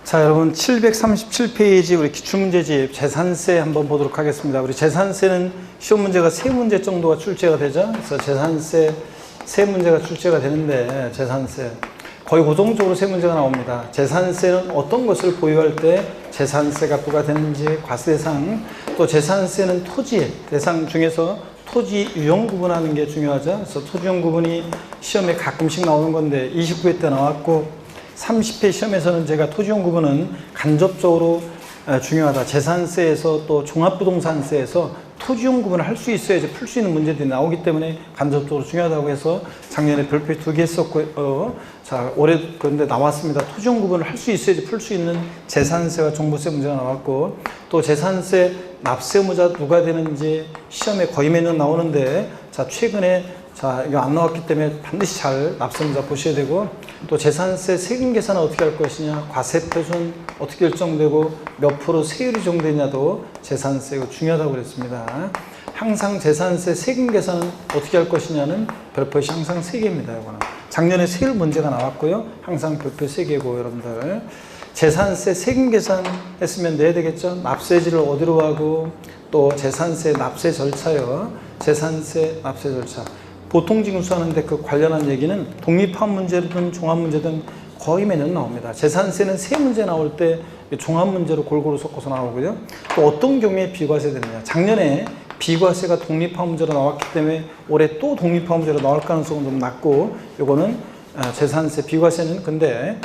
자, 여러분 737페이지 우리 기출문제집 재산세 한번 보도록 하겠습니다. 우리 재산세는 시험 문제가 3문제 정도가 출제가 되죠. 그래서 재산세 3문제가 출제가 되는데 재산세 거의 고정적으로 3문제가 나옵니다. 재산세는 어떤 것을 보유할 때 재산세가 부과되는지, 과세대상, 또 재산세는 토지 대상 중에서 토지 유형 구분하는 게 중요하죠. 그래서 토지 유형 구분이 시험에 가끔씩 나오는 건데 29회 때 나왔고 30회 시험에서는 제가 토지용 구분은 간접적으로 중요하다. 재산세에서 또 종합부동산세에서 토지용 구분을 할 수 있어야지 풀 수 있는 문제들이 나오기 때문에 간접적으로 중요하다고 해서 작년에 별표에 2개 했었고, 자, 올해 그런데 나왔습니다. 토지용 구분을 할 수 있어야지 풀 수 있는 재산세와 종부세 문제가 나왔고, 또 재산세 납세무자 누가 되는지 시험에 거의 매년 나오는데, 자, 최근에 자, 이거 안 나왔기 때문에 반드시 잘 납세무자 보셔야 되고, 또 재산세 세금 계산은 어떻게 할 것이냐, 과세 표준 어떻게 결정되고 몇 프로 세율이 정되냐도 재산세 중요하다고 그랬습니다. 항상 재산세 세금 계산은 어떻게 할 것이냐는 별표시 항상 3개입니다. 이거는 작년에 세율 문제가 나왔고요. 항상 별표 3개고 여러분들 재산세 세금 계산 했으면 내야 되겠죠. 납세지를 어디로 하고 또 재산세 납세 절차요. 재산세 납세 절차. 보통징수하는데 그 관련한 얘기는 독립한 문제든 종합 문제든 거의 매년 나옵니다. 재산세는 3문제 나올 때 종합 문제로 골고루 섞어서 나오고요. 또 어떤 경우에 비과세 되느냐. 작년에 비과세가 독립한 문제로 나왔기 때문에 올해 또 독립한 문제로 나올 가능성은 좀 낮고, 요거는 재산세 비과세는 근데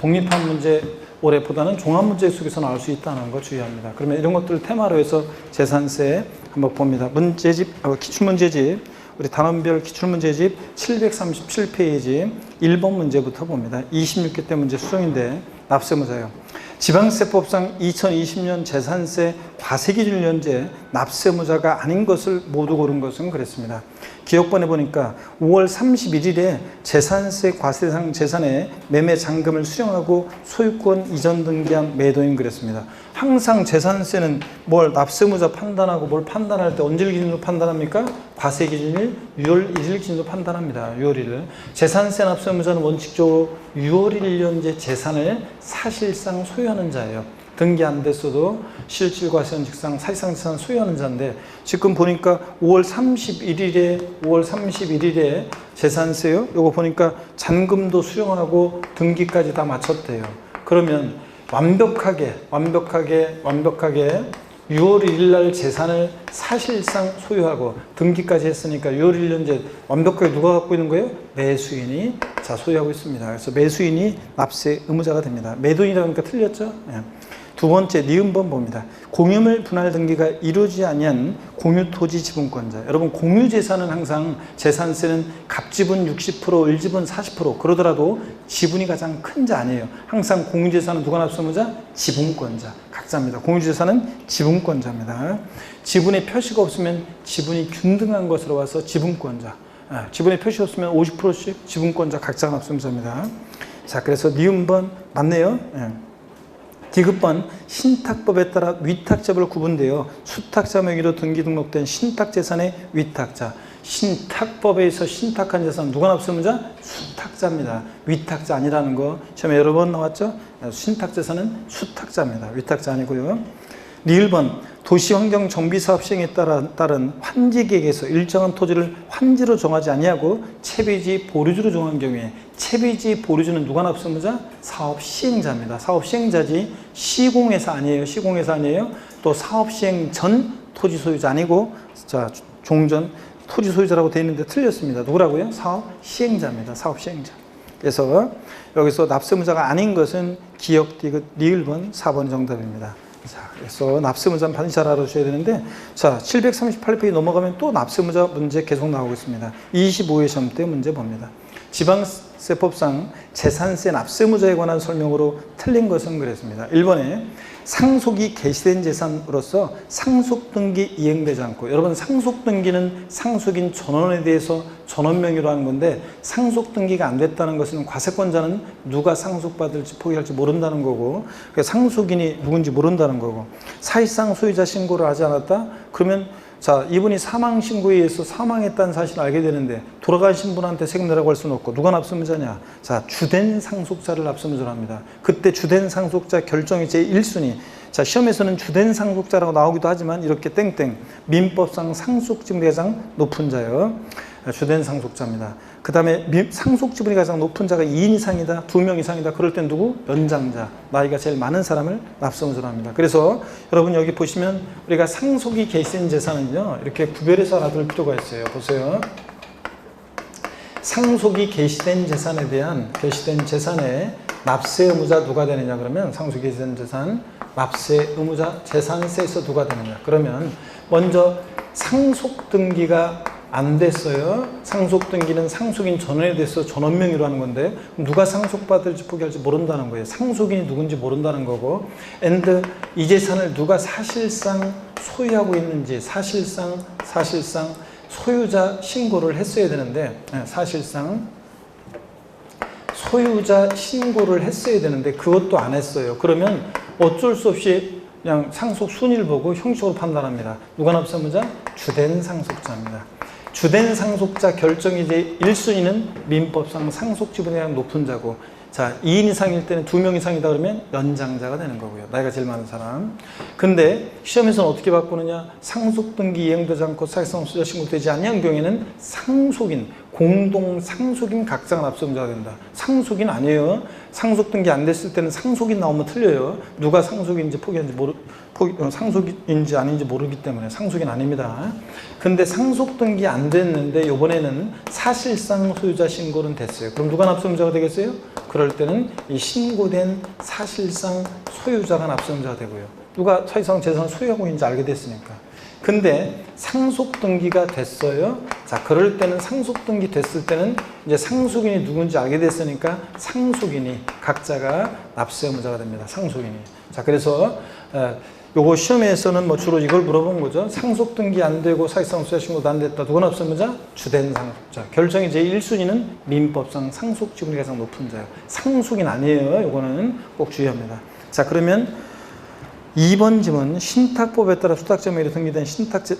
독립한 문제 올해보다는 종합 문제 속에서 나올 수 있다는 거 주의합니다. 그러면 이런 것들을 테마로 해서 재산세 한번 봅니다. 문제집, 기출문제집 우리 단원별 기출문제집 737페이지 1번 문제부터 봅니다. 26개 때 문제 수정인데 납세무자요. 지방세법상 2020년 재산세 과세기준연제 납세무자가 아닌 것을 모두 고른 것은 그랬습니다. 기억번에 보니까 5월 31일에 재산세 과세대상 재산의 매매 잔금을 수령하고 소유권 이전 등기한 매도인 그랬습니다. 항상 재산세는 뭘 납세무자 판단하고 뭘 판단할 때 언제를 기준으로 판단합니까? 과세기준일 6월 1일 기준으로 판단합니다. 6월 1일. 재산세 납세무자는 원칙적으로 6월 1일연제 재산을 사실상 소유하는 자예요. 등기 안 됐어도 실질과세는 직상 사실상 재산 소유하는 자인데, 지금 보니까 5월 31일에 재산세요. 요거 보니까 잔금도 수령하고 등기까지 다 마쳤대요. 그러면 완벽하게 6월 1일 날 재산을 사실상 소유하고 등기까지 했으니까 6월 1일연제 완벽하게 누가 갖고 있는 거예요? 매수인이 자 소유하고 있습니다. 그래서 매수인이 납세 의무자가 됩니다. 매도인이라고 하니까 틀렸죠? 네. 두 번째 니은번 봅니다. 공유물 분할 등기가 이루어지지 아니한 공유토지 지분권자. 여러분 공유재산은 항상 재산세는 갑지분 60%, 을지분 40% 그러더라도 지분이 가장 큰 자 아니에요. 항상 공유재산은 누가 납세무자? 지분권자. 각자입니다. 공유재산은 지분권자입니다. 지분의 표시가 없으면 지분이 균등한 것으로 와서 지분권자. 지분의 표시 없으면 50%씩 지분권자 각자가 납세무자입니다. 자, 그래서 니은번 맞네요. 디귿번 신탁법에 따라 위탁자별 구분되어 수탁자 명의로 등기 등록된 신탁재산의 위탁자. 신탁법에서 신탁한 재산 누가 납세무자? 수탁자입니다. 위탁자 아니라는 거 시험에 여러 번 나왔죠? 신탁재산은 수탁자입니다. 위탁자 아니고요. 니을번 도시환경 정비사업 시행에 따른 환지계획에서 일정한 토지를 환지로 정하지 아니하고 채비지 보류지로 정한 경우에 채비지 보류지는 누가 납세무자? 사업 시행자입니다. 사업 시행자지 시공회사 아니에요. 시공회사 아니에요. 또 사업 시행 전 토지 소유자 아니고 자 종전 토지 소유자라고 되어 있는데 틀렸습니다. 누구라고요? 사업 시행자입니다. 사업 시행자. 그래서 여기서 납세무자가 아닌 것은 기역 디귿 니을번 4번이 정답입니다. 자, 그래서 납세무자는 반드시 잘 알아주셔야 되는데, 자, 738페이지 넘어가면 또 납세무자 문제 계속 나오고 있습니다. 25회 시험 때 문제 봅니다. 지방세법상 재산세 납세무자에 관한 설명으로 틀린 것은 그랬습니다. 1번에 상속이 개시된 재산으로서 상속등기 이행되지 않고, 여러분 상속등기는 상속인 전원에 대해서 전원 명의로 하는 건데 상속등기가 안 됐다는 것은 과세권자는 누가 상속받을지 포기할지 모른다는 거고, 상속인이 누군지 모른다는 거고, 사실상 소유자 신고를 하지 않았다? 그러면 자, 이분이 사망 신고에 의해서 사망했다는 사실을 알게 되는데 돌아가신 분한테 세금 내라고 할 수는 없고 누가 납세의무자냐? 자, 주된 상속자를 납세의무자로 합니다. 그때 주된 상속자 결정이 제1순위. 자, 시험에서는 주된 상속자라고 나오기도 하지만 이렇게 땡땡 민법상 상속지분이 가장 높은 자요. 주된 상속자입니다. 그 다음에 상속지분이 가장 높은 자가 2인 이상이다, 2명 이상이다. 그럴 땐 누구? 연장자, 나이가 제일 많은 사람을 납세의무자로 합니다. 그래서 여러분 여기 보시면 우리가 상속이 개시된 재산은요 이렇게 구별해서 알아둘 필요가 있어요. 보세요. 상속이 개시된 재산에 대한 개시된 재산의 납세 의무자 누가 되느냐 그러면 상속이 개시된 재산 납세 의무자 재산세에서 누가 되느냐 그러면 먼저 상속 등기가 안 됐어요. 상속 등기는 상속인 전원에 대해서 전원 명의로 하는 건데 누가 상속받을지 포기할지 모른다는 거예요. 상속인이 누군지 모른다는 거고 and 이 재산을 누가 사실상 소유하고 있는지 사실상 소유자 신고를 했어야 되는데 사실상 소유자 신고를 했어야 되는데 그것도 안 했어요. 그러면 어쩔 수 없이 그냥 상속 순위를 보고 형식으로 판단합니다. 누가 납세의무자? 주된 상속자입니다. 주된 상속자 결정이 이제 1순위는 민법상 상속지분이 가장 높은 자고 자 2인 이상일 때는 2명 이상이다 그러면 연장자가 되는 거고요. 나이가 제일 많은 사람. 근데 시험에서는 어떻게 바꾸느냐? 상속등기 이행되지 않고 사실상 소유자 신고되지 않는 경우에는 상속인, 공동 상속인 각자가 납세의무자가 된다. 상속인 아니에요. 상속등기 안 됐을 때는 상속인 나오면 틀려요. 누가 상속인지 상속인지 아닌지 모르기 때문에 상속인 아닙니다. 근데 상속등기 안 됐는데 이번에는 사실상 소유자 신고는 됐어요. 그럼 누가 납세의무자가 되겠어요? 그럴 때는 이 신고된 사실상 소유자가 납세의무자가 되고요. 누가 사실상 재산을 소유하고 있는지 알게 됐으니까. 근데 상속등기가 됐어요. 자, 그럴 때는 상속등기 됐을 때는 이제 상속인이 누군지 알게 됐으니까 상속인이 각자가 납세의무자가 됩니다. 상속인이. 자, 그래서 요거 시험에서는 뭐 주로 이걸 물어본 거죠. 상속등기 안 되고 사실상 소유자 신고도 안 됐다. 누가 납세의무자? 주된 상속자. 결정이 제1순위는 민법상 상속지분이 가장 높은 자예요. 상속인 아니에요. 요거는 꼭 주의합니다. 자, 그러면 2번 지문 신탁법에 따라 수탁자 명의로 등기된 신탁제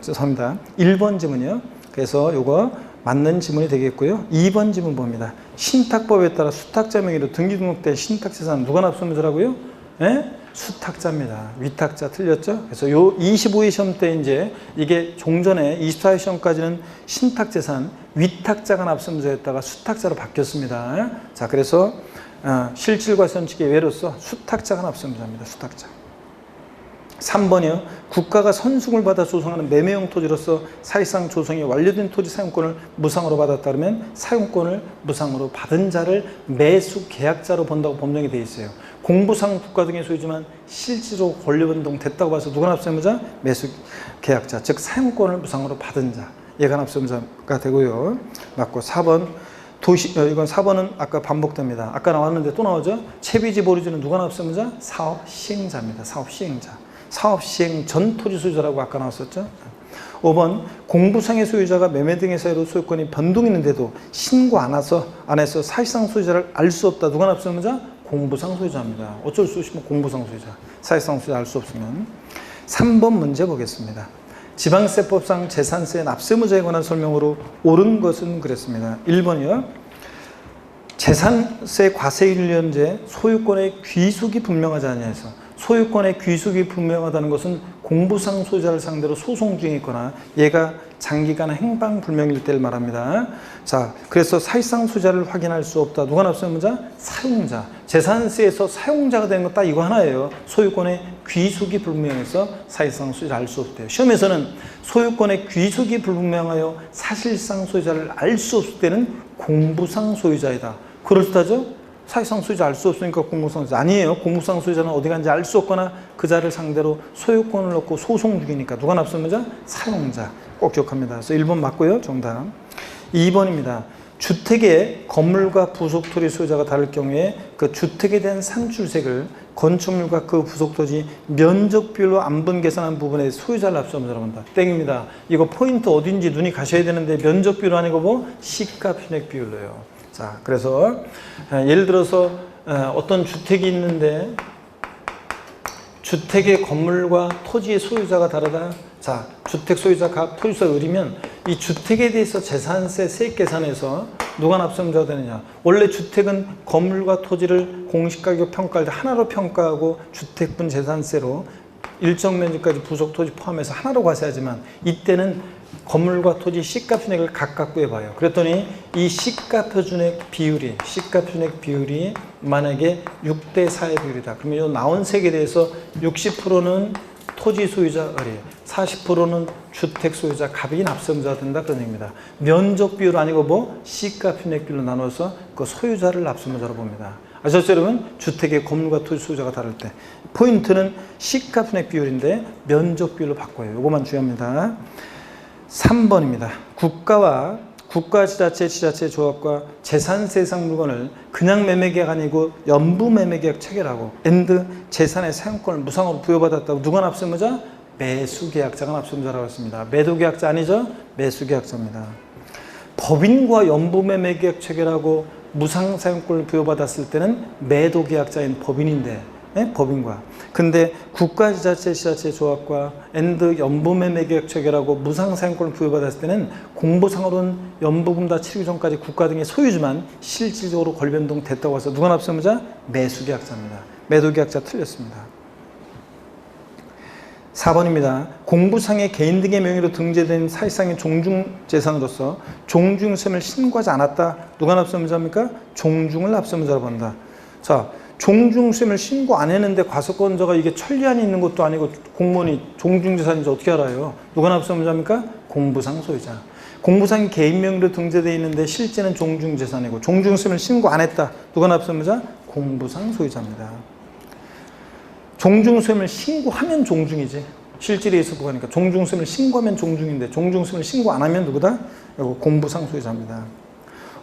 죄송합니다. 1번 지문이요. 그래서 요거 맞는 지문이 되겠고요. 2번 지문 봅니다. 신탁법에 따라 수탁자 명의로 등기 등록된 신탁재산은 누가 납세의무자라고요? 예? 수탁자입니다. 위탁자 틀렸죠? 그래서 요 25회 시험 때 이제 이게 종전에 24회 시험까지는 신탁재산 위탁자가 납세의무자였다가 수탁자로 바뀌었습니다. 자, 그래서 실질과 선칙의 예로서 수탁자가 납세의무자입니다. 수탁자. 3번이요. 국가가 선승을 받아 조성하는 매매용 토지로서 사실상 조성이 완료된 토지 사용권을 무상으로 받았다 그러면 사용권을 무상으로 받은 자를 매수 계약자로 본다고 법령이 되어 있어요. 공부상 국가 등의 소유지만 실제로 권리변동 됐다고 봐서 누가 납세의무자? 매수 계약자, 즉 사용권을 무상으로 받은 자. 얘가 납세의무자가 되고요. 맞고 4번. 이건 4번은 아까 반복됩니다. 아까 나왔는데 또 나오죠? 채비지 보류지는 누가 납세의무자? 사업 시행자입니다. 사업 시행자. 사업 시행 전 토지 소유자라고 아까 나왔었죠? 5번 공부상의 소유자가 매매 등의 사유로 소유권이 변동이 있는데도 신고 안 해서 사실상 소유자를 알 수 없다. 누가 납세의무자? 공부상 소유자입니다. 어쩔 수 없이 공부상 소유자. 사실상 소유자 알 수 없으면. 3번 문제 보겠습니다. 지방세법상 재산세 납세의무자에 관한 설명으로 옳은 것은 그랬습니다. 1번이요. 재산세 과세율 현재 소유권의 귀속이 분명하지 않냐해서 소유권의 귀속이 분명하다는 것은 공부상 소유자를 상대로 소송 중에 있거나 얘가 장기간 행방불명일 때를 말합니다. 자, 그래서 사실상 소유자를 확인할 수 없다. 누가 납세의무자? 사용자. 재산세에서 사용자가 되는 건 딱 이거 하나예요. 소유권의 귀속이 불분명해서 사실상 소유자를 알 수 없대요. 시험에서는 소유권의 귀속이 불분명하여 사실상 소유자를 알 수 없을 때는 공부상 소유자이다. 그렇다죠? 사실상 소유자 알 수 없으니까 공부상 소유자 아니에요. 공부상 소유자는 어디 간지 알 수 없거나 그 자를 상대로 소유권을 넣고 소송 중이니까 누가 납세의무자? 사용자. 꼭 기억합니다. 그래서 1번 맞고요. 정답. 2번입니다. 주택의 건물과 부속토지 소유자가 다를 경우에 그 주택에 대한 산출세를 건축물과 그 부속토지 면적 비율로 안분 계산한 부분에 소유자를 납세의무자라고 한다. 땡입니다. 이거 포인트 어딘지 눈이 가셔야 되는데 면적 비율 아니고 뭐 시가 편익 비율로요. 자, 그래서 예를 들어서 어떤 주택이 있는데 주택의 건물과 토지의 소유자가 다르다. 자, 주택 소유자 값, 토지소유자 을이면 이 주택에 대해서 재산세 세액 계산에서 누가 납세의무자가 되느냐. 원래 주택은 건물과 토지를 공시가격 평가할 때 하나로 평가하고 주택분 재산세로 일정 면적까지 부속 토지 포함해서 하나로 과세하지만 이때는 건물과 토지 시가 표준액을 각각 구해봐요. 그랬더니 이 시가 표준액 비율이 만약에 6대 4의 비율이다. 그러면 이 나온 세액에 대해서 60%는 토지 소유자 을이, 40%는 주택 소유자 갑이 납세의무자가 된다 그런 얘기입니다. 면적 비율 아니고 뭐 시가 표준액 비율로 나눠서 그 소유자를 납세의무자로 봅니다. 아셨죠 여러분? 주택의 건물과 토지 소유자가 다를 때 포인트는 시가 표준액 비율인데 면적 비율로 바꿔요. 이것만 중요합니다. 3번입니다. 국가 지자체 조합과 재산세상 물건을 그냥 매매계약 아니고 연부 매매계약 체결하고 앤드 재산의 사용권을 무상으로 부여받았다고 누가 납세의무자? 매수계약자가 납세의무자라고 했습니다. 매도계약자 아니죠? 매수계약자입니다. 법인과 연부 매매계약 체결하고 무상 사용권을 부여받았을 때는 매도계약자인 법인인데 법인과 근데 국가지자체 조합과 앤드 연부매매계약 체결하고 무상 사용권을 부여받았을 때는 공보상으로는 연부금 다 치르기 전까지 국가 등의 소유지만 실질적으로 권리변동 됐다고 해서 누가 납세의무자? 매수계약자입니다. 매도계약자 틀렸습니다. 4번입니다. 공부상의 개인 등의 명의로 등재된 사실상의 종중재산으로서 종중세금을 신고하지 않았다. 누가 납세의무자입니까? 종중을 납세의무자로 본다. 자, 종중세금을 신고 안 했는데 과세권자가 이게 천리안이 있는 것도 아니고 공무원이 종중재산인지 어떻게 알아요? 누가 납세의무자입니까? 공부상 소유자. 공부상이 개인 명의로 등재되어 있는데 실제는 종중재산이고 종중세금을 신고 안 했다. 누가 납세의무자? 공부상 소유자입니다. 종중세금을 신고하면 종중이지. 실질에 있어 보니까 종중세금을 신고하면 종중인데 종중세금을 신고 안 하면 누구다? 이거 공부상 소유자입니다.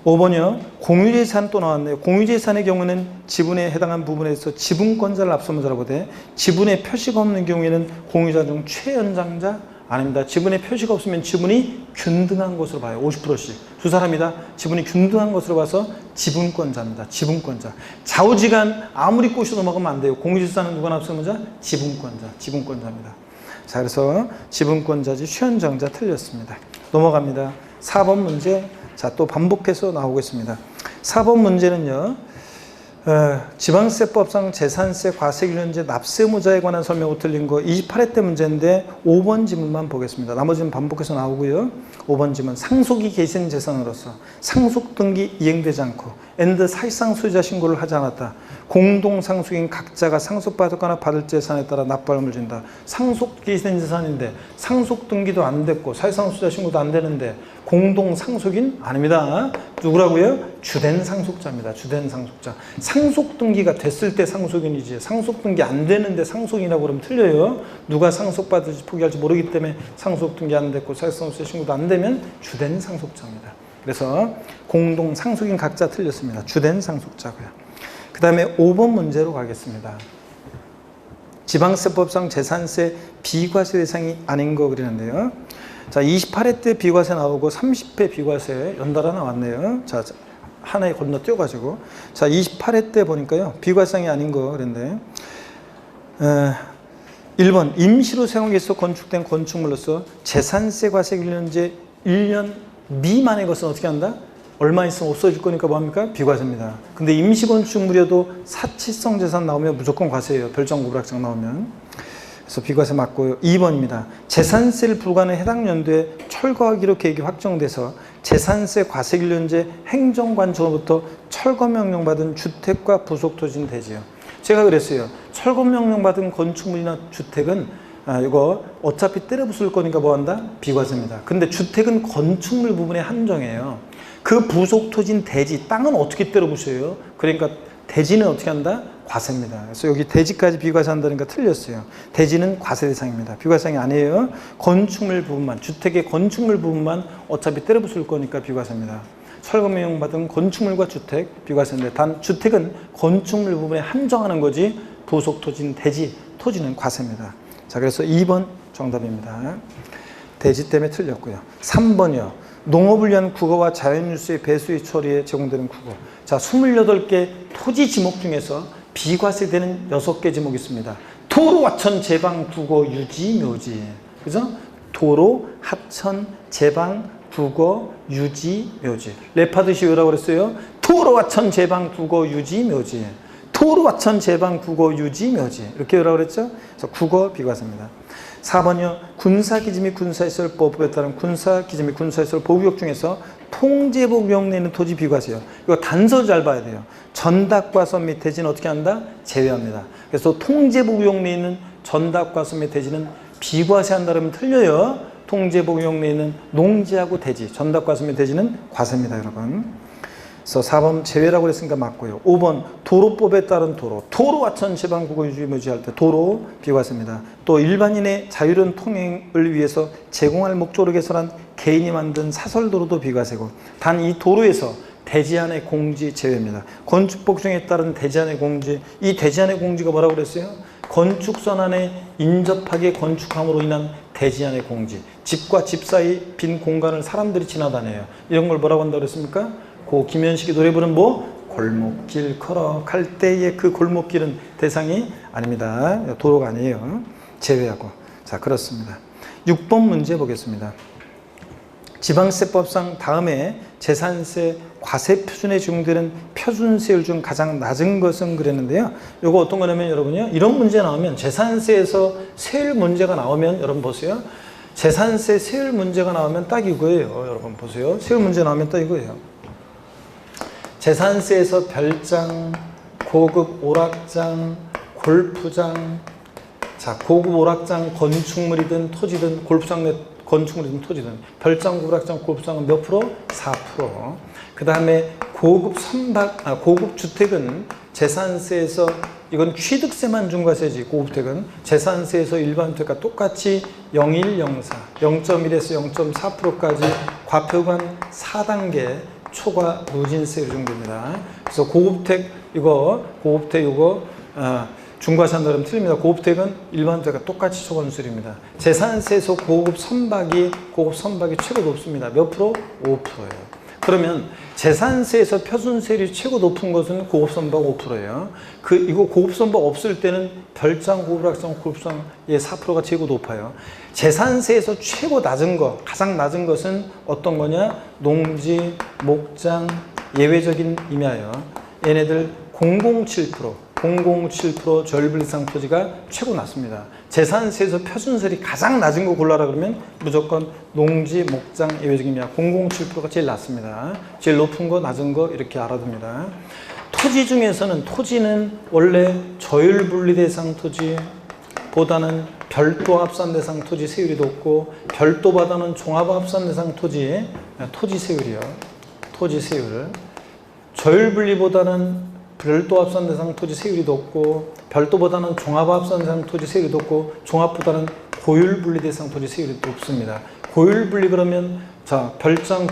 5번이요. 공유재산 또 나왔네요. 공유재산의 경우는 지분에 해당한 부분에서 지분권자를 납세의무자라고 돼. 지분에 표시가 없는 경우에는 공유자 중 최연장자 아닙니다. 지분에 표시가 없으면 지분이 균등한 것으로 봐요. 50%씩. 두 사람이다. 지분이 균등한 것으로 봐서 지분권자입니다. 지분권자. 좌우지간 아무리 꼬셔도 먹으면 안 돼요. 공유재산은 누가 납세의무자? 지분권자입니다. 자, 그래서 지분권자지 최연장자 틀렸습니다. 넘어갑니다. 4번 문제. 자, 또 반복해서 나오겠습니다. 4번 문제는요. 지방세법상 재산세 과세기준제 납세의무자에 관한 설명으로 틀린 거 28회 때 문제인데 5번 지문만 보겠습니다. 나머지는 반복해서 나오고요. 5번 지문 상속이 계신 재산으로서 상속등기 이행되지 않고 앤드 사실상 소유자 신고를 하지 않았다. 공동상속인 각자가 상속받거나 받을 재산에 따라 납부함을 준다. 상속 계신 재산인데 상속등기도 안 됐고 사실상 소유자 신고도 안 되는데 공동상속인? 아닙니다. 누구라고요? 주된 상속자입니다. 주된 상속자. 상속등기가 됐을 때 상속인이지 상속등기 안 되는데 상속인이라고 그러면 틀려요. 누가 상속받을지 포기할지 모르기 때문에 상속등기 안 됐고 사실상 소유자 신고도 안 되면 주된 상속자입니다. 그래서 공동상속인 각자 틀렸습니다. 주된 상속자고요. 그 다음에 5번 문제로 가겠습니다. 지방세법상 재산세 비과세 대상이 아닌 거 그러는데요. 자, 28회 때 비과세 나오고 30회 비과세 연달아 나왔네요. 자, 하나에 건너뛰어가지고. 자, 28회 때 보니까요. 비과세상이 아닌 거 그랬는데. 1번, 임시로 사용에 있어 건축된 건축물로서 재산세 과세 기준제 1년 미만의 것은 어떻게 한다? 얼마 있으면 없어질 거니까 뭐합니까? 비과세입니다. 근데 임시 건축물이어도 사치성 재산 나오면 무조건 과세예요. 별장 고불학장 나오면. 그래서 비과세 맞고요. 2번입니다. 재산세를 부과하는 해당 연도에 철거하기로 계획이 확정돼서 재산세 과세기준제 행정관청으로부터 철거명령 받은 주택과 부속토지는 되지요. 제가 그랬어요. 철거명령 받은 건축물이나 주택은 이거 어차피 때려 부술 거니까 뭐한다? 비과세입니다. 근데 주택은 건축물 부분에 한정해요. 그 부속토지인 대지, 땅은 어떻게 때려 부셔요? 그러니까 대지는 어떻게 한다? 과세입니다. 그래서 여기 대지까지 비과세 한다니까 틀렸어요. 대지는 과세 대상입니다. 비과세상이 아니에요. 건축물 부분만, 주택의 건축물 부분만 어차피 때려 부술 거니까 비과세입니다. 철거명령 받은 건축물과 주택 비과세인데 단 주택은 건축물 부분에 한정하는 거지 부속토지인 대지, 토지는 과세입니다. 자, 그래서 2번 정답입니다. 대지 때문에 틀렸고요. 3번이요. 농업을 위한 국어와 자연뉴스의 배수의 처리에 제공되는 국어. 자, 28개 토지 지목 중에서 비과세되는 6개 지목이 있습니다. 도로, 와천, 제방, 국어, 유지, 묘지. 그죠? 도로, 하천, 제방, 국어, 유지, 묘지. 랩하듯이 외우라고 그랬어요. 도로, 하천, 제방, 국어, 유지, 묘지. 도로, 하천, 제방, 국어, 유지, 묘지. 이렇게 외우라고 그랬죠. 그래서 국어 비과세입니다. 4번이요. 군사기지 및 군사시설법에 따른 군사기지 및 군사시설 보호구역 중에서 통제보호구역 내에 있는 토지 비과세요. 이거 단서 잘 봐야 돼요. 전답과선 및 대지는 어떻게 한다? 제외합니다. 그래서 통제보호구역 내에 있는 전답과선 및 대지는 비과세한다 그러면 틀려요. 통제보호구역 내에 있는 농지하고 대지, 전답과선 및 대지는 과세입니다, 여러분. 그래서 4번 제외라고 그랬으니까 맞고요. 5번 도로법에 따른 도로, 하천, 제방, 국어, 유지, 묘지 할 때 도로 비과세입니다. 또 일반인의 자유로운 통행을 위해서 제공할 목적으로 개설한 개인이 만든 사설도로도 비과세고, 단 이 도로에서 대지 안의 공지 제외입니다. 건축법 중에 따른 대지 안의 공지, 이 대지 안의 공지가 뭐라고 그랬어요? 건축선 안에 인접하게 건축함으로 인한 대지 안의 공지, 집과 집 사이 빈 공간을 사람들이 지나다녀요. 이런 걸 뭐라고 한다고 그랬습니까? 고 김현식이 노래 부른 뭐? 골목길 걸어갈 때의 그 골목길은 대상이 아닙니다. 도로가 아니에요. 제외하고. 자, 그렇습니다. 6번 문제 보겠습니다. 지방세법상 다음에 재산세 과세 표준에 적용되는 표준세율 중 가장 낮은 것은 그랬는데요. 이거 어떤 거냐면 여러분요. 이런 문제 나오면 재산세에서 세율 문제가 나오면 여러분 보세요. 재산세 세율 문제가 나오면 딱 이거예요. 여러분 보세요. 세율 문제 나오면 딱 이거예요. 재산세에서 별장, 고급 오락장, 골프장, 자, 고급 오락장 건축물이든 토지든 골프장 건축물이든 토지든 별장, 오락장, 골프장은 몇 프로? 4%. 그 다음에 고급 고급 주택은 재산세에서 이건 취득세만 중과세지. 고급주택은 재산세에서 일반주택과 똑같이 0.104, 0.1에서 0.4%까지 과표관 4단계 초과 누진세율 정도입니다. 그래서 고급택 이거 중과세한다 그러면 틀립니다. 고급택은 일반주택과 똑같이 초과세율입니다. 재산세에서 고급 선박이 최고 높습니다. 몇 프로? 5%예요. 그러면 재산세에서 표준세율이 최고 높은 것은 고급 선박 5%예요. 이거 고급 선박 없을 때는 별장, 고급락장, 골프장의 4%가 최고 높아요. 재산세에서 최고 낮은 것, 가장 낮은 것은 어떤 거냐? 농지, 목장, 예외적인 임야요. 얘네들 0.07% 절분 이상 토지가 최고 낮습니다. 재산세에서 표준세율이 가장 낮은 거 골라라 그러면 무조건 농지, 목장, 예외적인 임야 0.07%가 제일 낮습니다. 제일 높은 거, 낮은 거 이렇게 알아둡니다. 토지 중에서는 토지는 원래 저율분리 대상 토지보다는 별도 합산 대상 토지 세율이 높고 별도보다는 종합 합산 대상 토지 세율이요. 토지 세율을 저율분리보다는 별도 합산 대상 토지 세율이 높고 별도보다는 종합 합산 대상 토지 세율이 높고 종합보다는 고율 분리 대상 토지 세율이 높습니다. 고율 분리 그러면 자 별장,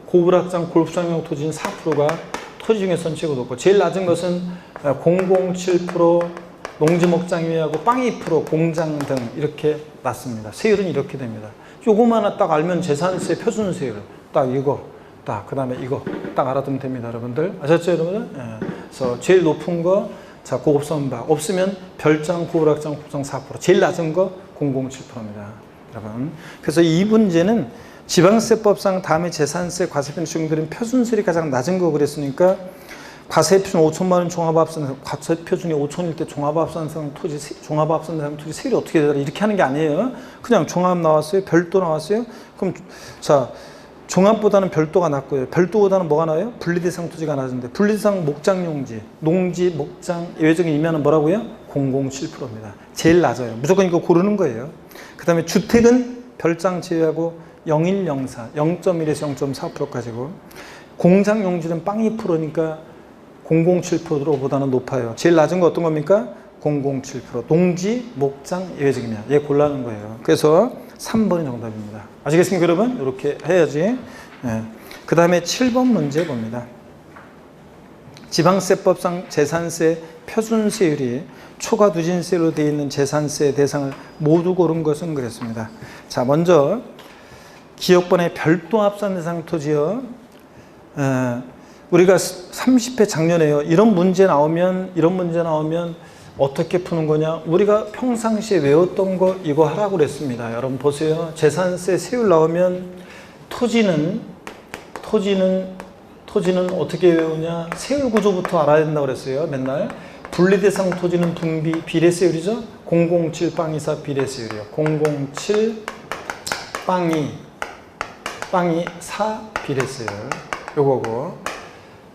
고불악장, 골프장용 토지는 4%가 토지 중에서는 최고 높고 제일 낮은 것은 0.07%, 농지목장위하고 빵 2%, 공장 등 이렇게 낮습니다. 세율은 이렇게 됩니다. 요거만 하나 딱 알면 재산세 표준세율 딱 이거 그 다음에 이거 딱 알아두면 됩니다, 여러분들. 아셨죠, 여러분들? 예. 그래서 제일 높은 거, 자, 고급 선박. 없으면 별장, 고불악장, 고장 4%. 제일 낮은 거 0.07%입니다, 여러분. 그래서 이 문제는 지방세법상 다음에 재산세, 과세표준에 적용되는 표준세율이 가장 낮은 거 그랬으니까 과세표준 5천만 원 종합합산, 과세표준이 5천일 때 종합합산상 토지 세율이 어떻게 되더라 이렇게 하는 게 아니에요. 그냥 종합 나왔어요, 별도 나왔어요. 그럼 자. 종합보다는 별도가 낮고요. 별도보다는 뭐가 나와요? 분리대상 토지가 낮은데 분리대상 목장용지, 농지, 목장, 예외적인 임야는 뭐라고요? 0.07%입니다. 제일 낮아요. 무조건 이거 고르는 거예요. 그 다음에 주택은 별장 제외하고 0.104, 0.1에서 0.4%까지고 공장용지는 빵 2%니까 0.07%보다는 높아요. 제일 낮은 거 어떤 겁니까? 0.07%. 농지, 목장, 예외적인 임야. 얘 골라는 거예요. 그래서 3번이 정답입니다. 아시겠습니까, 여러분? 이렇게 해야지. 예. 그 다음에 7번 문제 봅니다. 지방세법상 재산세 표준세율이 초과 누진세로 되어 있는 재산세 대상을 모두 고른 것은 그랬습니다. 자, 먼저 기억번의 별도 합산 대상 토지요. 우리가 30회 작년에요. 이런 문제 나오면 어떻게 푸는 거냐? 우리가 평상시에 외웠던 거 이거 하라고 그랬습니다. 여러분 보세요. 재산세 세율 나오면 토지는 어떻게 외우냐? 세율 구조부터 알아야 된다고 그랬어요. 맨날. 분리대상 토지는 분비 비례세율이죠. 007 빵24 비례세율이요. 007 빵24 비례세율. 요거고.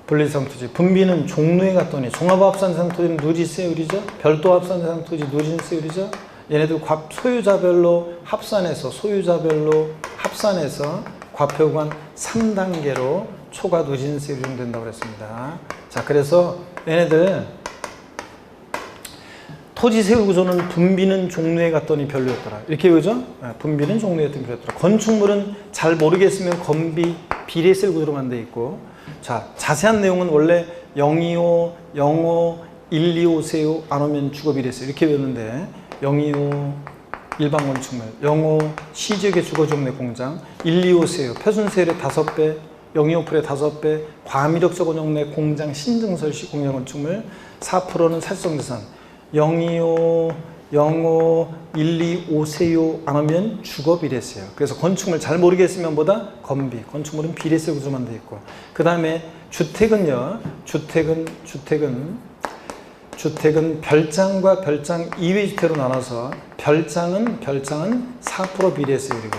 분리대상 토지. 분비는 종류에 갔더니 종합합산대상 토지는 누리세율이죠. 별도합산대상 토지 누진세율이죠. 얘네들 소유자별로 합산해서 과표관 3단계로 초과 누진세율이 된다고 그랬습니다. 자, 그래서 얘네들 토지 세율 구조는 분비는 종류에 갔더니 별로였더라. 이렇게 외우죠? 분비는 종류에 갔더니 별로였더라. 건축물은 잘 모르겠으면 건비 비례세율 구조로만 돼 있고, 자, 자세한 내용은 원래 025, 05, 125세요 안 오면 주거비례세 이렇게 외우는데 025 일반 건축물, 05 시지역의 주거지역 내 공장, 125세요 표준세율의 5배, 025%의 5배, 과미력 저건역 내 공장 신증설시 공장 건축물, 4%는 사실성재산, 025, 05, 125세요 안 하면 주거비례세요. 그래서 건축물 잘 모르겠으면 보다 건비, 건축물은 비례세 구조만 돼 있고, 그 다음에 주택은요, 주택은 별장과 별장 이외 주택으로 나눠서 별장은 4% 비례세율이고,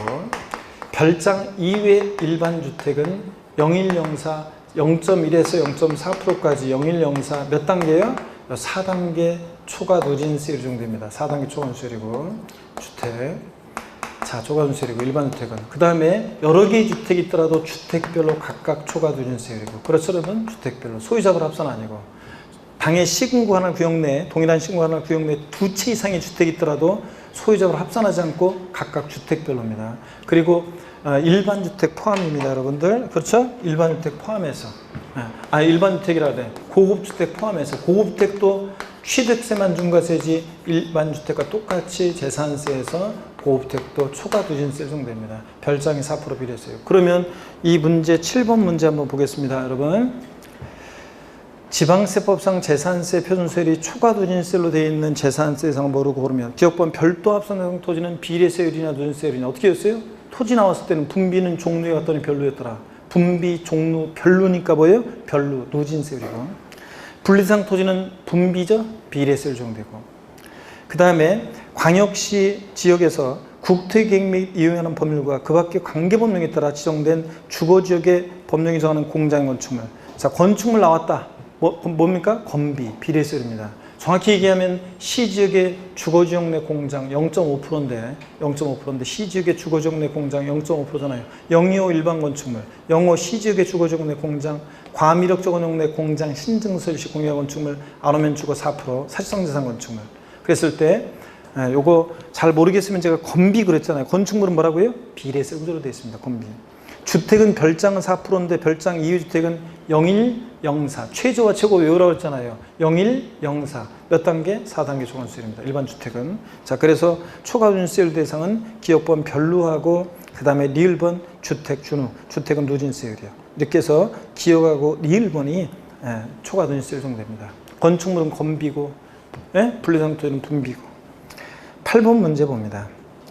별장 이외 일반 주택은 0104 0.1에서 0.4%까지 0104 몇 단계요? 4단계 초과 누진세율 정도 됩니다. 4단계 초과 누진세율이고, 주택. 자, 초과 누진세율이고, 일반 주택은. 그 다음에 여러 개의 주택이 있더라도 주택별로 각각 초과 누진세율이고, 그렇죠, 여러분? 주택별로. 소유자별 합산 아니고. 당해 시군구 하나 구역 내, 동일한 시군구 하나 구역 내 2채 이상의 주택이 있더라도 소유자별 합산하지 않고 각각 주택별로입니다. 그리고 일반 주택 포함입니다, 여러분들. 그렇죠? 일반 주택 포함해서. 일반 주택이라 그래. 고급 주택 포함해서. 고급 주택도 취득세만 중과세지 일반 주택과 똑같이 재산세에서 고급 주택도 초과 누진세 정도입니다. 별장이 4% 비례세요. 그러면 이 문제 7번 문제 한번 보겠습니다, 여러분. 지방세법상 재산세 표준세율이 초과 누진세로 되어 있는 재산세 대상을 모르고 고르면 기업번 별도 합산대상 토지는 비례세율이냐 누진세율이냐 어떻게 했어요? 토지 나왔을 때는 분비는 종류에 갔더니 별로였더라. 분비 종류 별로니까 뭐예요? 별로 누진세율이고, 분리대상 토지는 분비죠? 비례세율 정도고, 그 다음에 광역시 지역에서 국토계획 및 이용하는 법률과 그 밖의 관계법령에 따라 지정된 주거지역의 법령이 정하는 공장 건축물. 자, 건축물 나왔다. 뭡니까? 건비, 비례세율입니다. 정확히 얘기하면 시지역의 주거지역 내 공장 0.5%인데 시지역의 주거지역 내 공장 0.5%잖아요. 025 일반 건축물, 05 시지역의 주거지역 내 공장, 과미력 저건역 내 공장 신증설시 공유화 건축물, 안 오면 주거 4%, 사실성재산 건축물. 그랬을 때 요거 잘 모르겠으면 제가 건비 그랬잖아요. 건축물은 뭐라고요? 비례세 구조로 되어 있습니다. 건비. 주택은 별장은 4%인데 별장 이외 주택은 0104 최저와 최고 외우라고 했잖아요. 0104 몇 단계? 4단계 초과누진세율입니다. 일반 주택은. 자, 그래서 초과누진세율 대상은 기업번 별로하고 그 다음에 리을번 주택 준우, 주택은 누진세율이에요. 이렇게 해서 기업하고 리을번이 초과누진세율 정도입니다. 건축물은 건비고, 분리대상 토지는 분비고. 8번 문제 봅니다.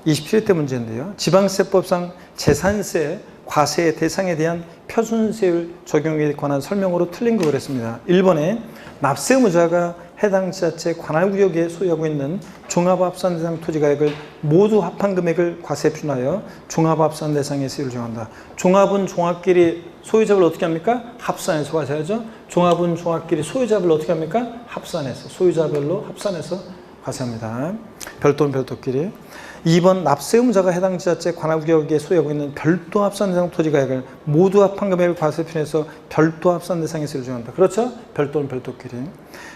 27대 문제인데요. 지방세법상 재산세 과세 대상에 대한 표준세율 적용에 관한 설명으로 틀린 거 그랬습니다. 1번에 납세 의무자가 해당 지자체 관할구역에 소유하고 있는 종합합산 대상 토지가액을 모두 합한 금액을 과세 표준하여 종합합산 대상의 세율을 정한다. 종합은 종합끼리 소유자별 어떻게 합니까? 합산해서 과세하죠. 종합은 종합끼리 소유자별로 어떻게 합니까? 합산해서, 소유자별로 합산해서 과세합니다. 별도는 별도끼리. 2번 납세 의무자가 해당 지자체 관할구역에 소유하고 있는 별도 합산 대상 토지가액을 모두 합한 금액을 과세 표준해서 별도 합산 대상의 세율을 정한다. 그렇죠? 별도는 별도끼리.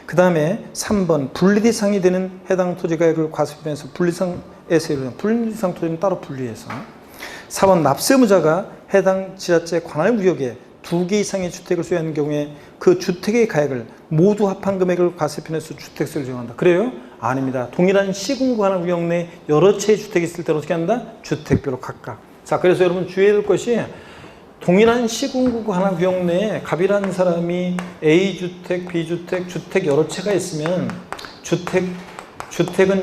그 다음에 3번 분리대상이 되는 해당 토지가액을 과세 표준해서 분리상의 세율을 분리대상 토지는 따로 분리해서. 4번 납세 의무자가 해당 지자체 관할구역에 2개 이상의 주택을 소유하는 경우에 그 주택의 가액을 모두 합한 금액을 과세 표준해서 주택세를 정한다. 그래요? 아닙니다. 동일한 시군구 하나 구역 내 여러 채의 주택이 있을 때는 어떻게 한다? 주택별로 각각. 자, 그래서 여러분 주의해야 될 것이 동일한 시군구 하나 구역 내에 갑이라는 사람이 A주택, B주택, 주택 여러 채가 있으면 주택은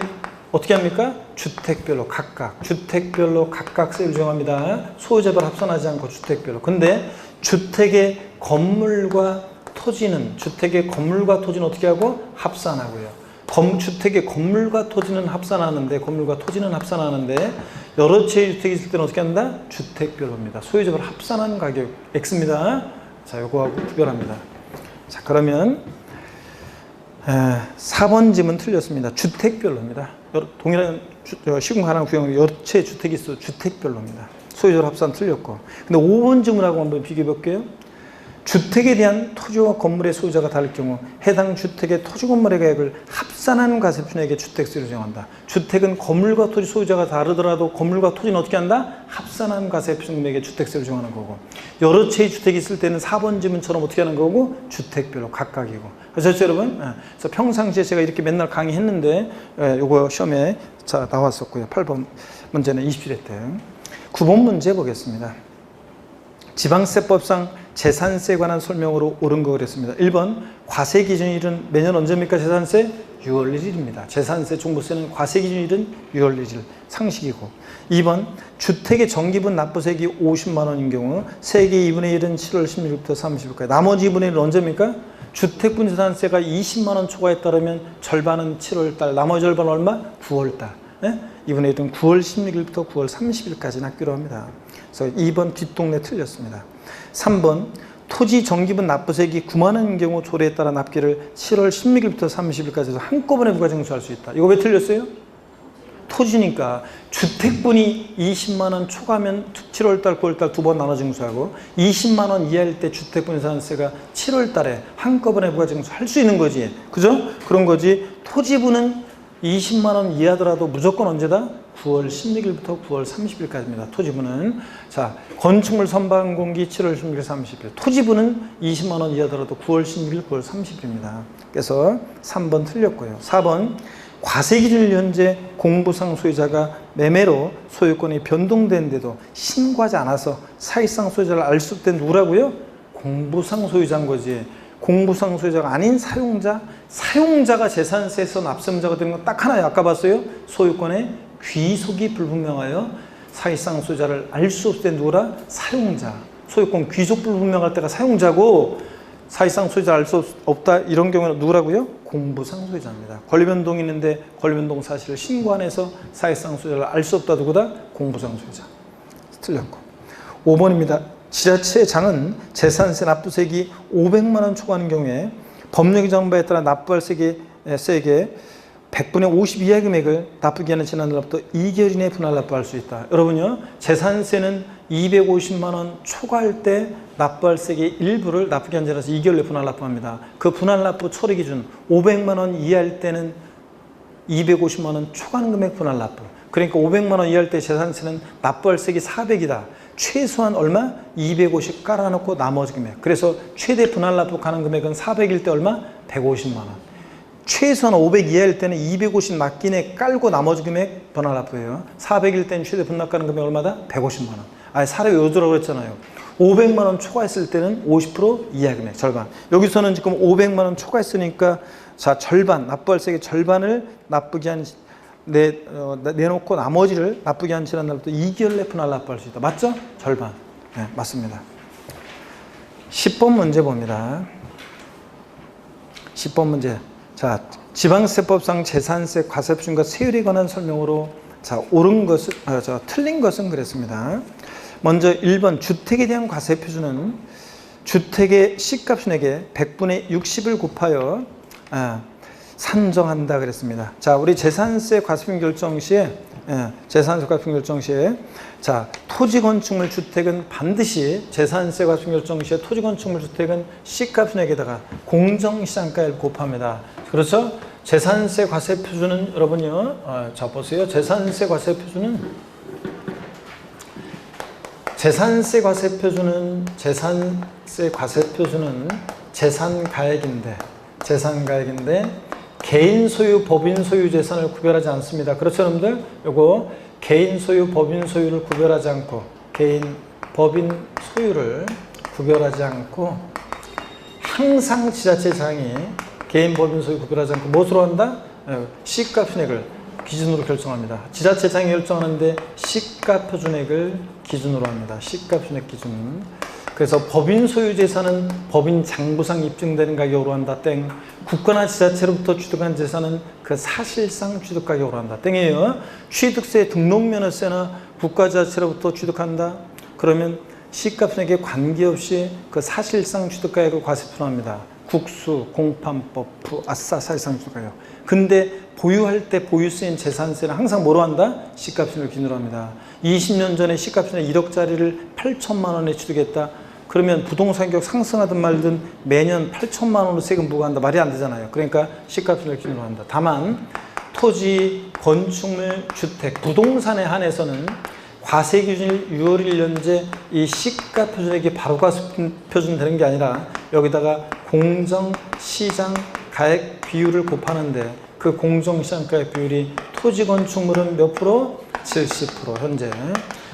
어떻게 합니까? 주택별로 각각 세율 정합니다. 소유자별 합산하지 않고 주택별로. 근데 주택의 건물과 토지는 어떻게 하고? 합산하고요. 주택의 건물과 토지는 합산하는데 여러 채의 주택이 있을 때는 어떻게 한다? 주택별로입니다. 소유자별 합산한 가격 X입니다. 자, 요거하고 구별합니다. 자, 그러면 4번 질문 틀렸습니다. 주택별로입니다. 동일한 시공 가능 구역 여러 채 주택이 있어 주택별로입니다. 소유자별 합산 틀렸고. 근데 5번 질문하고 한번 비교해 볼게요. 주택에 대한 토지와 건물의 소유자가 다를 경우 해당 주택의 토지 건물의 가격을 합산한 과세표준액의 주택세율을 정한다. 주택은 건물과 토지 소유자가 다르더라도 건물과 토지는 어떻게 한다? 합산한 과세표준액의 주택세율을 정하는 거고, 여러 채의 주택이 있을 때는 4번 지문처럼 어떻게 하는 거고? 주택별로 각각이고. 그래서 여러분, 그래서 평상시에 제가 이렇게 맨날 강의했는데 요거 시험에 자 나왔었고요. 8번 문제는 27회 때. 9번 문제 보겠습니다. 지방세법상 재산세에 관한 설명으로 옳은 거 그랬습니다. 1번 과세 기준일은 매년 언제입니까? 재산세 6월 1일입니다. 재산세 종부세는 과세 기준일은 6월 1일 상식이고. 2번 주택의 정기분 납부세액이 50만 원인 경우 세액의 2분의 1은 7월 16일부터 30일까지. 나머지 2분의 1은 언제입니까? 주택분 재산세가 20만 원 초과에 따르면 절반은 7월 달, 나머지 절반은 얼마? 9월 달. 네? 2분의 1은 9월 16일부터 9월 30일까지 납기로 합니다. 그래서 2번 뒷동네 틀렸습니다. 3번 토지 정기분 납부세액이 9만 원인 경우 조례에 따라 납기를 7월 16일부터 30일까지 해서 한꺼번에 부가징수할 수 있다. 이거 왜 틀렸어요? 토지니까 주택분이 20만 원 초과하면 7월 달, 9월 달 두 번 나눠 징수하고 20만 원 이하일 때 주택분 재산세가 7월 달에 한꺼번에 부가징수할 수 있는 거지. 그죠? 그런 거지. 토지분은 20만 원 이하더라도 무조건 언제다? 9월 16일부터 9월 30일까지입니다. 토지분은. 자, 건축물 선반 공기 7월 16일 30일. 토지분은 20만 원 이하더라도 9월 16일, 9월 30일입니다. 그래서 3번 틀렸고요. 4번 과세 기준일 현재 공부상 소유자가 매매로 소유권이 변동되는데도 신고하지 않아서 사실상 소유자를 알 수 없는 누구라고요? 공부상 소유자인 거지. 공부상 소유자가 아닌 사용자가 재산세에서 납세자가 되는 건 딱 하나예요. 아까 봤어요? 소유권의 귀속이 불분명하여 사실상 소유자를 알 수 없을 때 누구라? 사용자. 소유권 귀속 불분명할 때가 사용자고 사실상 소유자를 알 수 없다 이런 경우는 누구라고요? 공부상 소유자입니다. 권리변동이 있는데 권리변동 사실을 신고 안 해서 사실상 소유자를 알 수 없다 누구다? 공부상 소유자. 틀렸고. 5번입니다. 지자체장은 재산세 납부세액이 500만 원 초과하는 경우에 법령 규정 바에 따라 납부할 세액의 100분의 50 이하 금액을 납부기 한의 지난날부터 2개월 이내에 분할 납부할 수 있다. 여러분요, 재산세는 250만 원 초과할 때 납부할 세액의 일부를 납부기 한 지나서 2개월 내에 분할 납부합니다. 그 분할 납부 처리 기준 500만 원 이하일 때는 250만 원 초과하는 금액 분할 납부. 그러니까 500만 원 이하일 때 재산세는 납부할 세액이 400이다. 최소한 얼마? 250 깔아놓고 나머지 금액. 그래서 최대 분할 납부 가능 금액은 400일 때 얼마? 150만 원. 최소한 500 이하일 때는 250 납기내 깔고 나머지 금액 분할 납부예요. 400일 때는 최대 분할 가능 금액 얼마다? 150만 원. 아니 사례 요조라고 그랬잖아요. 500만 원 초과했을 때는 50% 이하 금액 절반. 여기서는 지금 500만 원 초과했으니까 자 절반 납부할 세액의 절반을 납부기한 내놓고 나머지를 납부기한 지난 날부터 2개월 내 분할 납부할 수 있다. 맞죠? 절반. 네, 맞습니다. 10번 문제 봅니다. 10번 문제. 자, 지방세법상 재산세 과세표준과 세율에 관한 설명으로 자, 옳은 것은 틀린 것은 그랬습니다. 먼저 1번 주택에 대한 과세표준은 주택의 시가표준액의 100분의 60을 곱하여 산정한다 그랬습니다. 자, 우리 재산세 과세표준 결정 시에 자, 토지 건축물 주택은 반드시 재산세 과세표준 결정 시에 토지 건축물 주택은 시가표준액에다가 공정시장가를 곱합니다. 그렇죠? 재산세 과세표준은 여러분요. 자, 보세요. 재산세 과세표준은 재산가액인데 개인 소유, 법인 소유 재산을 구별하지 않습니다. 그렇죠, 여러분들? 요거 개인 소유, 법인 소유를 구별하지 않고 개인, 법인 소유를 구별하지 않고 항상 지자체장이 개인, 법인 소유 구별하지 않고 무엇으로 한다? 시가 표준액을 기준으로 결정합니다. 지자체장이 결정하는데 시가 표준액을 기준으로 합니다. 시가 표준액 기준. 그래서 법인 소유 재산은 법인 장부상 입증되는 가격으로 한다. 땡. 국가나 지자체로부터 취득한 재산은 그 사실상 취득 가격으로 한다. 땡이에요. 취득세, 등록면허세나 국가 지자체로부터 취득한다. 그러면 시가 표준액에 관계없이 그 사실상 취득 가격을 과세 표준합니다. 국수, 공판법, 아싸 사실상 취득 가격. 근데 보유할 때 보유세인 재산세는 항상 뭐로 한다? 시가 표준액을 기준으로 합니다. 20년 전에 시가 표준액 1억짜리를 8천만 원에 취득했다. 그러면 부동산 가격 상승하든 말든 매년 8천만 원으로 세금 부과한다. 말이 안 되잖아요. 그러니까 시가 표준액을 기준으로 한다. 다만 토지, 건축물, 주택, 부동산에 한해서는 과세 기준일 6월 1일 현재 이 시가 표준액이 바로 과세 표준되는 게 아니라 여기다가 공정시장 가액 비율을 곱하는데 그 공정시장 가액 비율이 토지 건축물은 몇 프로? 70% 현재.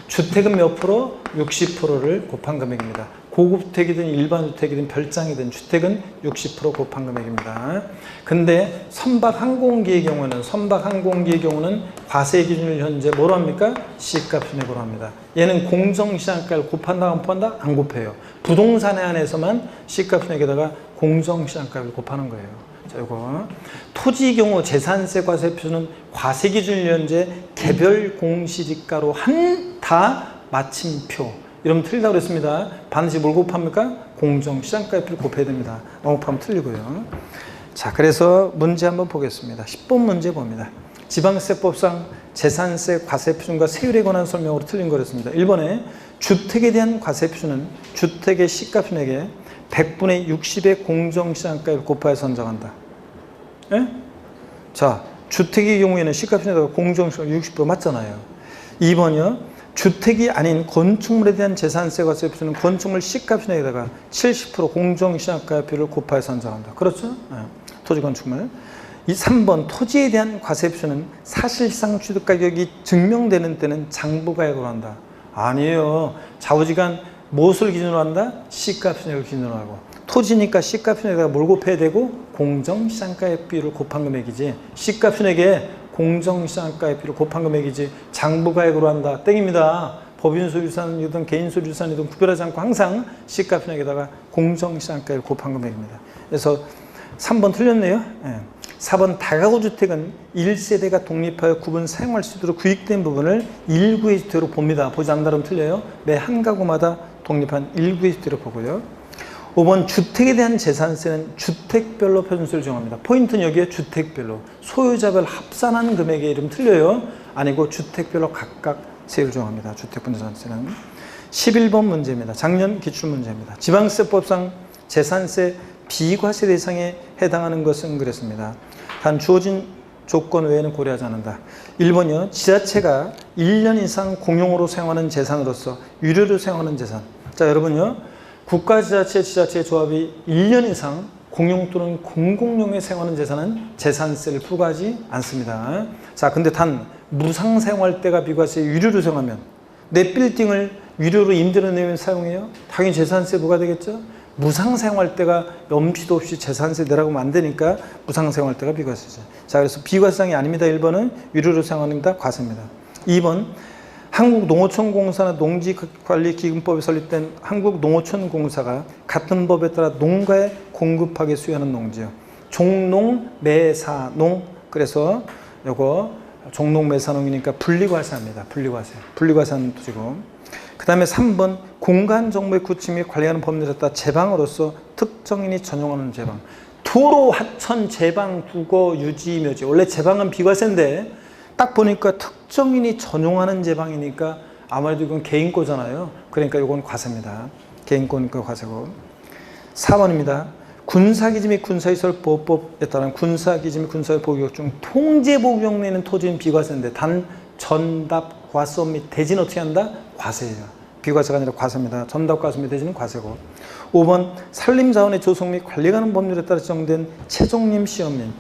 주택은 몇 프로? 60%를 곱한 금액입니다. 고급주택이든 일반주택이든 별장이든 주택은 60% 곱한 금액입니다. 근데 선박항공기의 경우는 과세 기준을 현재 뭐로 합니까? 시가 표준액으로 합니다. 얘는 공정시장가를 곱한다 안 곱한다? 안 곱해요. 부동산에 한해서만 시가 표준액에다가 공정시장가를 곱하는 거예요. 자, 이거 토지의 경우 재산세 과세 표준은 과세 기준을 현재 개별 공시지가로 한다 마침표. 이러면 틀리다고 그랬습니다. 반드시 뭘 곱합니까? 공정시장가액을 곱해야 됩니다. 곱하면 틀리고요. 자, 그래서 문제 한번 보겠습니다. 10번 문제 봅니다. 지방세법상 재산세 과세 표준과 세율에 관한 설명으로 틀린 거였습니다. 1번에 주택에 대한 과세 표준은 주택의 시가 표준액에 100분의 60의 공정시장가액을 곱하여 선정한다. 예? 자, 주택의 경우에는 시가 표준액에다가 공정시장가 60% 맞잖아요. 2번이요. 주택이 아닌 건축물에 대한 재산세 과세 표준은 건축물 시가 표준액에다가 70% 공정시장가액을 곱하여 선정한다. 그렇죠? 네. 토지 건축물. 이 3번 토지에 대한 과세 표준은 사실상 취득 가격이 증명되는 때는 장부가액으로 한다. 아니에요. 좌우지간 무엇을 기준으로 한다? 시가 표준액을 기준으로 하고. 토지니까 시가 표준액에다가 뭘 곱해야 되고? 공정시장가액 비율을 곱한 금액이지. 시가 표준액에 공정시장가액 비율을 곱한 금액이지 장부가액으로 한다. 땡입니다. 법인 소유자산이든 개인 소유자산이든 구별하지 않고 항상 시가 표준액에다가 공정시장가액을 곱한 금액입니다. 그래서 3번 틀렸네요. 네. 4번 다가구 주택은 1세대가 독립하여 구분 사용할 수 있도록 구입된 부분을 1구의 주택으로 봅니다. 보지 않는다면 틀려요. 매 한 가구마다 독립한 1구의 주택으로 보고요. 5번 주택에 대한 재산세는 주택별로 표준세를 정합니다. 포인트는 여기에 주택별로 소유자별 합산한 금액의 이름 틀려요. 아니고 주택별로 각각 세율을 정합니다. 주택분자산세는 11번 문제입니다. 작년 기출문제입니다. 지방세법상 재산세 비과세 대상에 해당하는 것은 그랬습니다. 단 주어진 조건 외에는 고려하지 않는다. 1번이요. 지자체가 1년 이상 공용으로 사용하는 재산으로서 유료로 사용하는 재산. 자, 여러분요. 국가지자체, 지자체 조합이 1년 이상 공용 또는 공공용에 사용하는 재산은 재산세를 부과하지 않습니다. 자, 근데 단 무상 사용할 때가 비과세 유료로 사용하면 내 빌딩을 유료로 임대료 내면 사용해요? 당연히 재산세 부과되겠죠? 무상 사용할 때가 염치도 없이 재산세 내라고 하면 안 되니까 무상 사용할 때가 비과세죠. 자, 그래서 비과세상이 아닙니다. 1번은 유료로 사용합니다. 과세입니다. 2번 한국농어촌공사나 농지관리기금법에 설립된 한국농어촌공사가 같은 법에 따라 농가에 공급하게 수여하는 농지요. 종농, 매사농. 그래서 요거 종농, 매사농이니까 분리과세합니다. 분리과세하는 토지고. 그 다음에 3번 공간정보의 구축 및 관리하는 법률에 따라 제방으로서 특정인이 전용하는 제방. 도로, 하천, 제방, 국어, 유지, 묘지. 원래 제방은 비과세인데 딱 보니까 특정인이 전용하는 제방이니까 아무래도 이건 개인거잖아요. 그러니까 이건 과세입니다. 개인거니까 과세고. 4번입니다. 군사기지 및 군사시설보호법에 따른 군사기지 및 군사시설보호구역 중 통제보호구역 내는 토지는 비과세인데 단 전답, 과수업 및 대진 어떻게 한다? 과세예요. 비과세가 아니라 과세입니다. 전답, 과수업 및 대진은 과세고. 5번 산림자원의 조성 및 관리하는 법률에 따라 지정된 최종림, 시험림.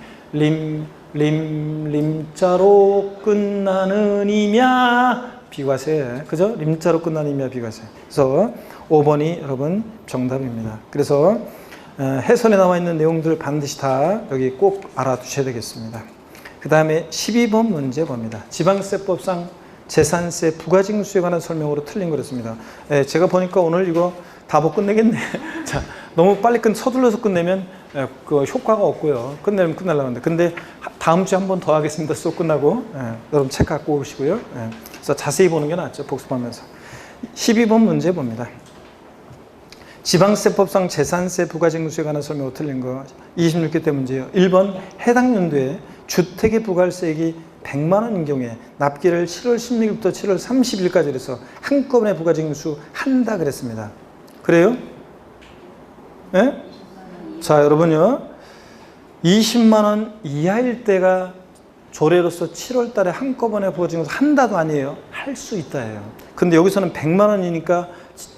림자로 끝나는 임야 비과세. 그죠? 림자로 끝나는 임야 비과세. 그래서 5번이 여러분 정답입니다. 그래서 해설에 나와 있는 내용들 반드시 다 여기 꼭 알아두셔야 되겠습니다. 그 다음에 12번 문제 봅니다. 지방세법상 재산세 부가징수에 관한 설명으로 틀린 거였습니다. 예, 제가 보니까 오늘 이거 다 못 끝내겠네. 자, 너무 빨리 서둘러서 끝내면 그 효과가 없고요. 끝내면 끝날라는데. 근데 다음 주에 한 번 더 하겠습니다. 수업 끝나고. 여러분 책 갖고 오시고요. 그래서 자세히 보는 게 낫죠. 복습하면서. 12번 문제 봅니다. 지방세법상 재산세 부가징수에 관한 설명으로 틀린 거 26개 때 문제예요. 1번 해당 연도에 주택의 부가세액이 100만 원인 경우에 납기를 7월 16일부터 7월 30일까지 해서 한꺼번에 부가징수한다 그랬습니다. 그래요? 네? 자, 여러분요. 20만 원 이하일 때가 조례로서 7월 달에 한꺼번에 부가징수 한다도 아니에요. 할 수 있다예요. 근데 여기서는 100만 원이니까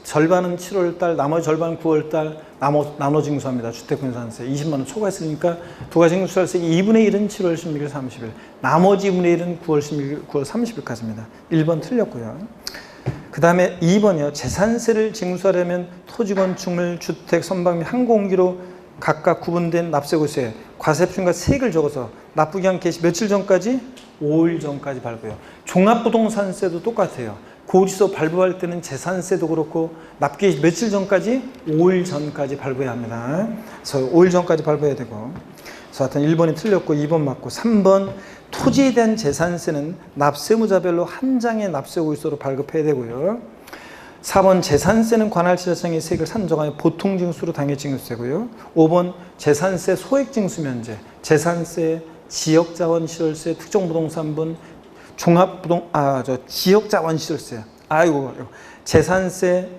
절반은 7월 달, 나머지 절반은 9월 달 나눠 징수합니다. 주택분산세 20만 원 초과했으니까 부가징수세 2분의 1은 7월 16일, 30일, 나머지 2분의 1은 9월 16일, 9월 30일까지입니다. 1번 틀렸고요. 그 다음에 2번이요. 재산세를 징수하려면 토지, 건축물, 주택, 선박 및 항공기로 각각 구분된 납세고세, 과세표준과 세액을 적어서 납부기한 개시 며칠 전까지? 5일 전까지 발부해요. 종합부동산세도 똑같아요. 고지서 발부할 때는 재산세도 그렇고 납기 며칠 전까지? 5일 전까지 발부해야 합니다. 그래서 5일 전까지 발부해야 되고. 그래서 하여튼 1번이 틀렸고 2번 맞고 3번 토지에 대한 재산세는 납세무자별로 한 장의 납세고지서로 발급해야 되고요. 4번 재산세는 관할 지자체의 세액을 산정하여 보통징수로 당해징수세고요. 5번 재산세 소액징수 면제, 재산세, 지역자원시설세, 특정부동산분, 지역자원시설세. 재산세,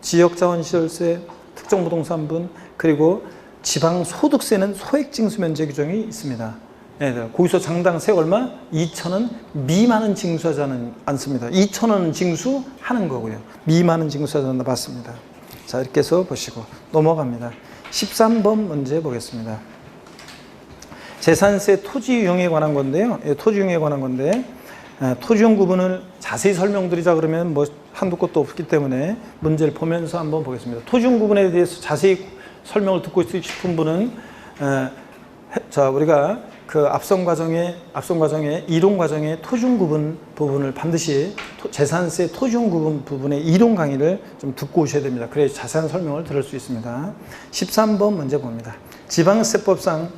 지역자원시설세, 특정부동산분, 그리고 지방소득세는 소액징수 면제 규정이 있습니다. 네, 거기서 장당 세액 얼마? 2,000원 미만은 징수하지 않습니다. 2,000원은 징수하는 거고요. 미만은 징수하지 않는다 맞습니다. 자, 이렇게 해서 보시고 넘어갑니다. 13번 문제 보겠습니다. 재산세 토지유형에 관한 건데요. 토지유형에 관한 건데 토지용 구분을 자세히 설명드리자 그러면 뭐 한두 것도 없기 때문에 문제를 보면서 한번 보겠습니다. 토지용 구분에 대해서 자세히 설명을 듣고 싶은 분은 자, 우리가 그 앞선 과정에 이론 과정에 토지용 구분 부분을 반드시 재산세 토지용 구분 부분의 이론 강의를 좀 듣고 오셔야 됩니다. 그래야 자세한 설명을 들을 수 있습니다. 13번 문제 봅니다. 지방세법상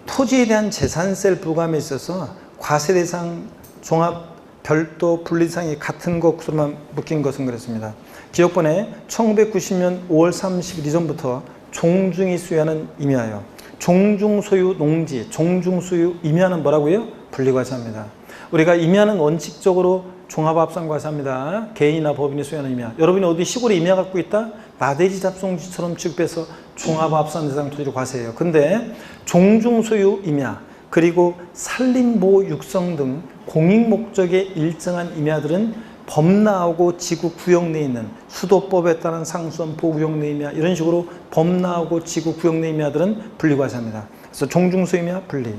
토지에 대한 재산세를 부과함에 있어서 과세 대상, 종합, 별도, 분리상이 같은 것으로만 묶인 것은 그렇습니다. 기억번에 1990년 5월 30일 이전부터 종중이 수여하는 임야요. 종중소유 농지, 종중소유 임야는 뭐라고요? 분리과세합니다. 우리가 임야는 원칙적으로 종합합산과세합니다. 개인이나 법인이 수여하는 임야. 여러분이 어디 시골에 임야 갖고 있다? 나대지 잡송지처럼 취급해서 종합합산 대상 토지로 과세해요. 근데 종중소유 임야, 그리고 산림보호 육성 등 공익목적의 일정한 임야들은 범나하고 지구 구역 내에 있는 수도법에 따른 상수원 보호구역 내 임야, 이런 식으로 범나하고 지구 구역 내 임야들은 분리과세합니다. 그래서 종중소유 임야 분리.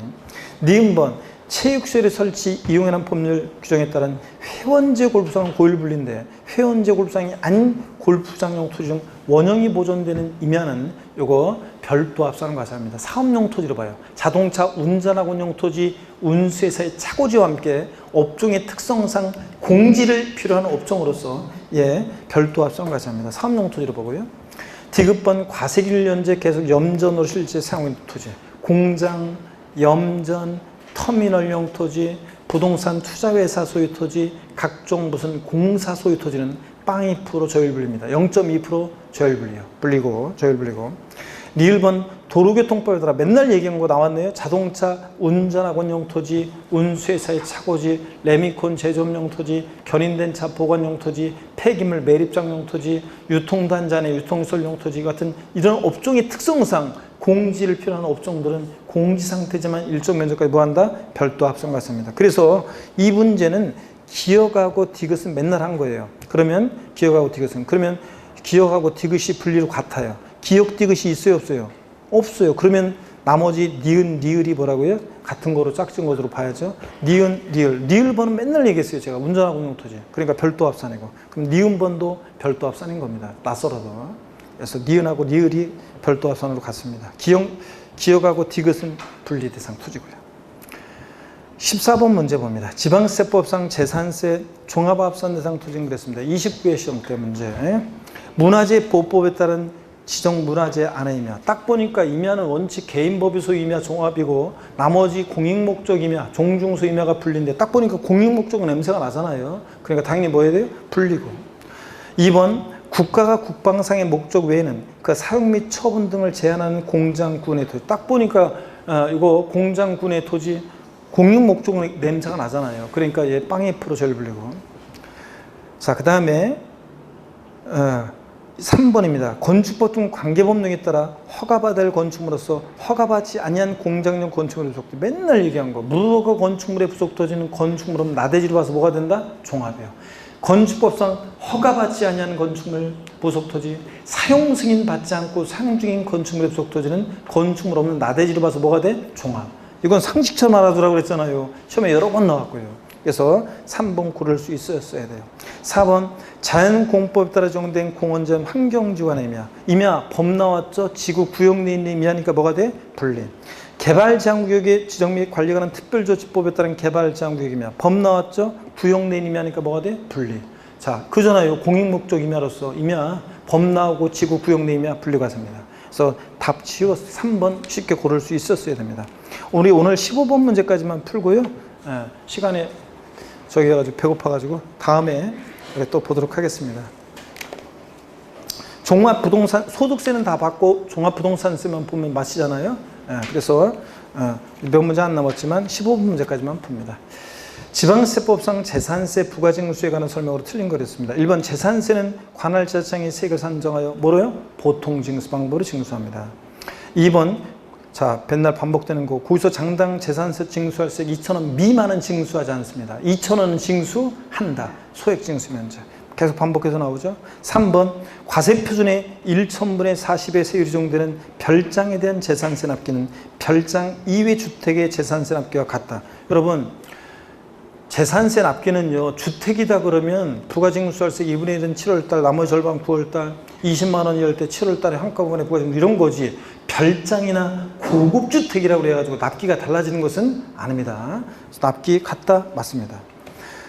니은번 체육시설의 설치 이용에 관한 법률 규정에 따른 회원제 골프장은 고일분리인데 회원제 골프장이 아닌 골프장용 토지 중 원형이 보존되는 임야는 요거 별도 합산 과세합니다. 사업용 토지로 봐요. 자동차 운전학원용 토지, 운수회사의 차고지와 함께 업종의 특성상 공지를 필요한 업종으로서 별도 합산 과세합니다. 사업용 토지로 보고요. 디귿번 과세기를 연재 계속 염전으로 실제 사용하는 토지, 공장, 염전, 터미널용 토지, 부동산 투자회사 소유 토지, 각종 무슨 공사 소유 토지는 0.2% 조율분리입니다. 0.2% 조율분리요. 조율분리고. 니을번 도로교통법에 따라 맨날 얘기한 거 나왔네요. 자동차 운전학원용 토지, 운수회사의 차고지, 레미콘 제조업용 토지, 견인된 차 보관용 토지, 폐기물 매립장용 토지, 유통단지 유통시설용 토지 같은 이런 업종의 특성상 공지를 필요한 업종들은 공지 상태지만 일정 면적까지 뭐한다? 별도 합산과세입니다. 그래서 이 문제는 기억하고 디귿은 맨날 한 거예요. 그러면 기억하고 디귿은 그러면 기억하고 디귿이 분리로 같아요. 기억 디귿이 있어요, 없어요? 없어요. 그러면 나머지 니은, 니을이 뭐라고요? 같은 거로 짝진 것으로 봐야죠. 니은, 니을 번은 맨날 얘기했어요. 제가 운전학원용 토지. 그러니까 별도 합산이고. 그럼 니은 번도 별도 합산인 겁니다. 낯설어도. 그래서 니은하고 니을이 별도 합산으로 같습니다. 기억하고 디귿은 분리 대상 토지고요. 14번 문제 봅니다. 지방세법상 재산세 종합합산 대상 토지는 그랬습니다. 29회 시험 때 문제. 문화재 보호법에 따른 지정 문화재 안에이며, 딱 보니까 임야는 원칙 개인법유소 임야 종합이고 나머지 공익목적 임야, 종중소 임야가 분리인데 딱 보니까 공익목적은 냄새가 나잖아요. 그러니까 당연히 뭐 해야 돼요? 분리고. 2번 국가가 국방상의 목적 외에는 그 사용 및 처분 등을 제한하는 공장군의 토지. 딱 보니까 이거 공장군의 토지 공익목적은 냄새가 나잖아요. 그러니까 얘 빵2% 제일 불리고. 자, 그 다음에 3번입니다. 건축법 등 관계법 등에 따라 허가받을 건축물로서 허가받지 아니한 공장용 건축물의 부속 토지. 맨날 얘기한 거. 무허가 건축물의 부속 토지는 건축물은 나대지로 봐서 뭐가 된다? 종합이에요. 건축법상 허가받지 아니한 건축물 부속 토지, 사용 승인 받지 않고 사용 중인 건축물의 부속 토지는 건축물 없는 나대지로 봐서 뭐가 돼? 종합. 이건 상식처럼 알아두라고 그랬잖아요. 시험에 여러 번 나왔고요. 그래서 3번 고를 수 있었어야 돼요. 4번 자연공법에 따라 정된 공원전 환경지원의 임야. 임야 법 나왔죠. 지구 구역 내에 있는 임야니까 뭐가 돼? 분리. 개발제한구역의 지정 및 관리에 관한 특별조치법에 따른 개발제한구역이며 법 나왔죠. 구역 내 임야니까 뭐가 돼? 분리. 자, 그잖아요. 공익목적 임야로서 임야 법 나오고 지구 구역 내 임야 분리가 됩니다. 그래서 답 지워서 3번 쉽게 고를 수 있었어야 됩니다. 우리 오늘 15번 문제까지만 풀고요. 시간에 저기 해가지고 배고파가지고 다음에 또 보도록 하겠습니다. 종합부동산 소득세는 다 받고 종합부동산세만 보면 마치잖아요. 그래서 몇 문제 안 남았지만 15번 문제까지만 풉니다. 지방세법상 재산세 부가징수에 관한 설명으로 틀린 거였습니다. 1번 재산세는 관할지자청이 세액을 산정하여 뭐로요? 보통징수 방법으로 징수합니다. 2번 자, 맨날 반복되는 거. 고의서 장당 재산세 징수할 세 2,000원 미만은 징수하지 않습니다. 2,000원은 징수한다. 소액 징수 면제. 계속 반복해서 나오죠. 3번 과세표준의 1,000분의 40의 세율이 적용되는 별장에 대한 재산세 납기는 별장 이외 주택의 재산세 납기와 같다. 여러분 재산세 납기는요, 주택이다 그러면 부가징수할세 2분의 1은 7월달, 나머지 절반 9월달, 20만 원일 때 7월달에 한꺼번에 부가징수 이런 거지. 별장이나 고급 주택이라고 그래가지고 납기가 달라지는 것은 아닙니다. 납기 같다 맞습니다.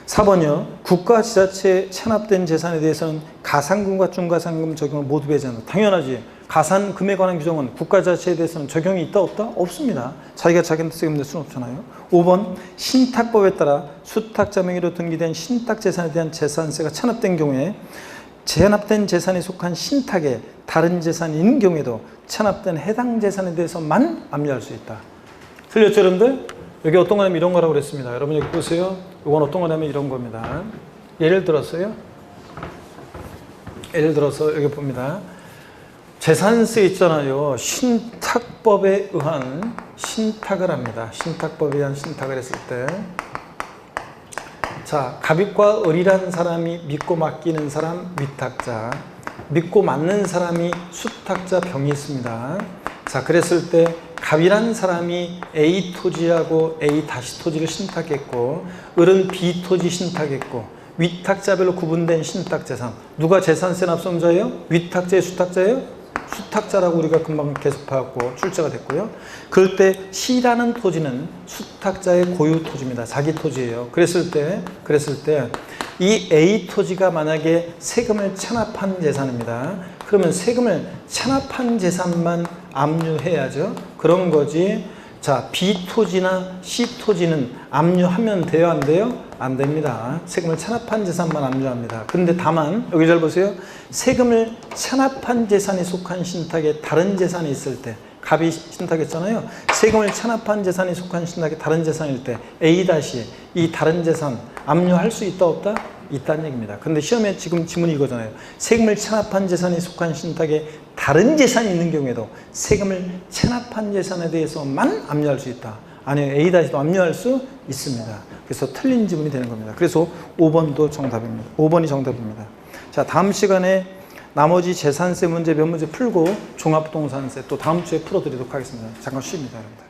4번이요. 국가 지자체에 체납된 재산에 대해서는 가산금과 중가산금 적용을 모두 배제한다. 당연하지. 가산금에 관한 규정은 국가 지자체에 대해서는 적용이 있다 없다? 없습니다. 자기가 자기한테 세금 낼 수는 없잖아요. 5번 신탁법에 따라 수탁자 명의로 등기된 신탁재산에 대한 재산세가 체납된 경우에 체납된 재산에 속한 신탁에 다른 재산이 있는 경우에도 체납된 해당 재산에 대해서만 압류할 수 있다. 틀렸죠 여러분들? 여기 어떤 거냐면 이런 거라고 그랬습니다. 여러분 여기 보세요. 이건 어떤 거냐면 이런 겁니다. 예를 들어서 여기 봅니다. 재산세 있잖아요. 신탁법에 의한 신탁을 합니다. 신탁법에 의한 신탁을 했을 때 자, 갑입과 을이라는 사람이 믿고 맡기는 사람 위탁자, 믿고 맡는 사람이 수탁자 병이 있습니다. 자, 그랬을 때 갑이라는 사람이 A 토지하고 A 다시 토지를 신탁했고 을은 B 토지 신탁했고 위탁자별로 구분된 신탁재산. 누가 재산세 납세자예요? 위탁자예요? 수탁자예요? 수탁자라고 우리가 금방 계속 봐왔고 출제가 됐고요. 그럴 때 C라는 토지는 수탁자의 고유 토지입니다. 자기 토지예요. 그랬을 때 이 A 토지가 만약에 세금을 체납한 재산입니다. 그러면 세금을 체납한 재산만 압류해야죠. 그런 거지. 자, B 토지나 C 토지는 압류하면 돼요, 안 돼요? 안 됩니다. 세금을 체납한 재산만 압류합니다. 그런데 다만 여기 잘 보세요. 세금을 체납한 재산에 속한 신탁에 다른 재산이 있을 때 갑이 신탁했잖아요. 세금을 체납한 재산에 속한 신탁에 다른 재산일 때 A 다시 이 다른 재산 압류할 수 있다 없다? 있다는 얘기입니다. 근데 시험에 지금 지문이 이거잖아요. 세금을 체납한 재산에 속한 신탁에 다른 재산이 있는 경우에도 세금을 체납한 재산에 대해서만 압류할 수 있다. 아니요, A-도 압류할 수 있습니다. 그래서 틀린 지문이 되는 겁니다. 그래서 5번도 정답입니다. 5번이 정답입니다. 자, 다음 시간에 나머지 재산세 문제 몇 문제 풀고 종합부동산세 또 다음 주에 풀어드리도록 하겠습니다. 잠깐 쉽니다, 여러분들.